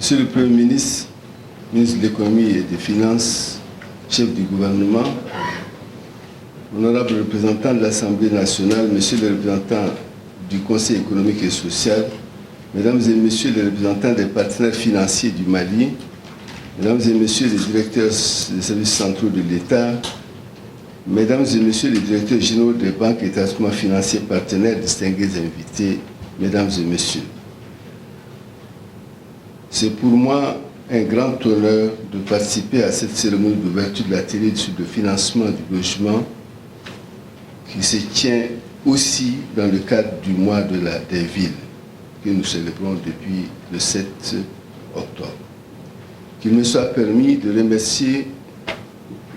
Monsieur le Premier ministre, ministre de l'Économie et des Finances, chef du gouvernement, honorables représentants de l'Assemblée nationale, monsieur le représentant du Conseil économique et social, mesdames et messieurs les représentants des partenaires financiers du Mali, mesdames et messieurs les directeurs des services centraux de l'État, mesdames et messieurs les directeurs généraux des banques et établissements financiers partenaires, distingués invités, mesdames et messieurs. C'est pour moi un grand honneur de participer à cette cérémonie d'ouverture de l'atelier sur le financement du logement qui se tient aussi dans le cadre du mois des villes que nous célébrons depuis le 7 octobre. Qu'il me soit permis de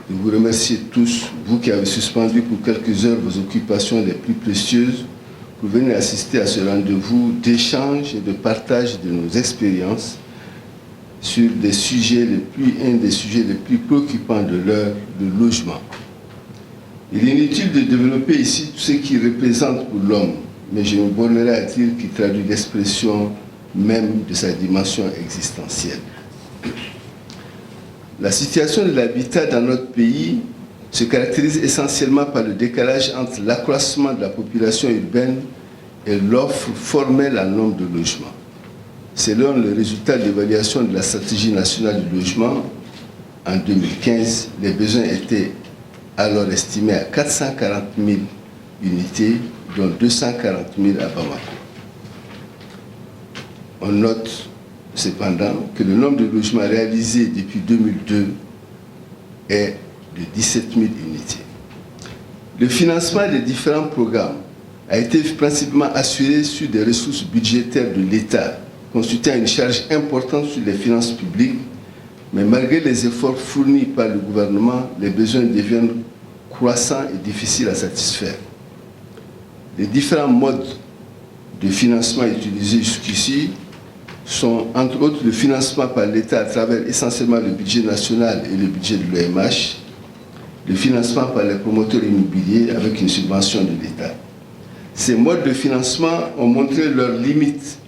vous remercier tous, vous qui avez suspendu pour quelques heures vos occupations les plus précieuses pour venir assister à ce rendez-vous d'échange et de partage de nos expériences sur un des sujets les plus préoccupants de l'heure, le logement. Il est inutile de développer ici tout ce qui représente pour l'homme, mais je me bornerai à dire qu'il traduit l'expression même de sa dimension existentielle. La situation de l'habitat dans notre pays se caractérise essentiellement par le décalage entre l'accroissement de la population urbaine et l'offre formelle en nombre de logements. Selon le résultat de l'évaluation de la stratégie nationale du logement, en 2015, les besoins étaient alors estimés à 440 000 unités, dont 240 000 à Bamako. On note cependant que le nombre de logements réalisés depuis 2002 est de 17 000 unités. Le financement des différents programmes a été principalement assuré sur des ressources budgétaires de l'État, constituant une charge importante sur les finances publiques, mais malgré les efforts fournis par le gouvernement, les besoins deviennent croissants et difficiles à satisfaire. Les différents modes de financement utilisés jusqu'ici sont, entre autres, le financement par l'État à travers essentiellement le budget national et le budget de l'OMH, le financement par les promoteurs immobiliers avec une subvention de l'État. Ces modes de financement ont montré leurs limites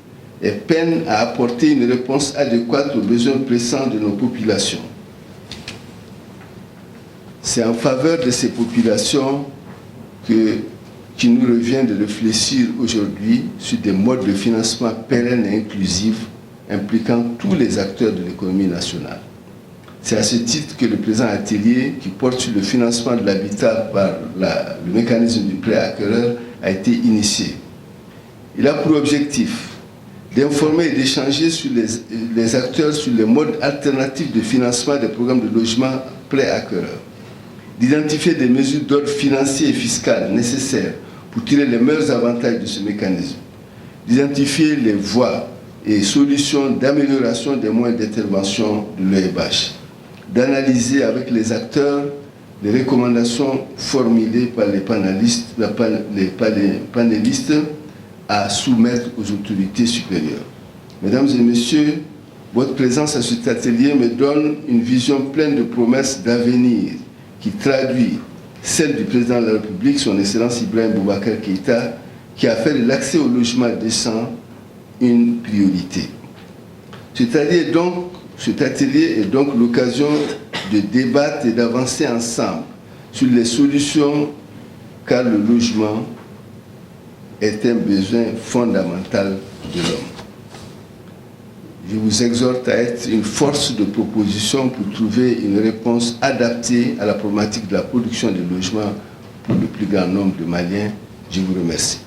et peinent à apporter une réponse adéquate aux besoins pressants de nos populations. C'est en faveur de ces populations qu'il nous revient de réfléchir aujourd'hui sur des modes de financement pérennes et inclusifs impliquant tous les acteurs de l'économie nationale. C'est à ce titre que le présent atelier, qui porte sur le financement de l'habitat par le mécanisme du prêt acquéreur, a été initié. Il a pour objectif d'informer et d'échanger sur les acteurs sur les modes alternatifs de financement des programmes de logement prêt acquéreur, d'identifier des mesures d'ordre financier et fiscal nécessaires pour tirer les meilleurs avantages de ce mécanisme, d'identifier les voies et solutions d'amélioration des moyens d'intervention de l'OMH, d'analyser avec les acteurs les recommandations formulées par les panélistes à soumettre aux autorités supérieures. Mesdames et messieurs, votre présence à cet atelier me donne une vision pleine de promesses d'avenir qui traduit celle du président de la République, son Excellence Ibrahim Boubacar Keïta, qui a fait de l'accès au logement décent une priorité. Cet atelier est donc l'occasion de débattre et d'avancer ensemble sur les solutions, car le logement est un besoin fondamental de l'homme. Je vous exhorte à être une force de proposition pour trouver une réponse adaptée à la problématique de la production de logements pour le plus grand nombre de Maliens. Je vous remercie.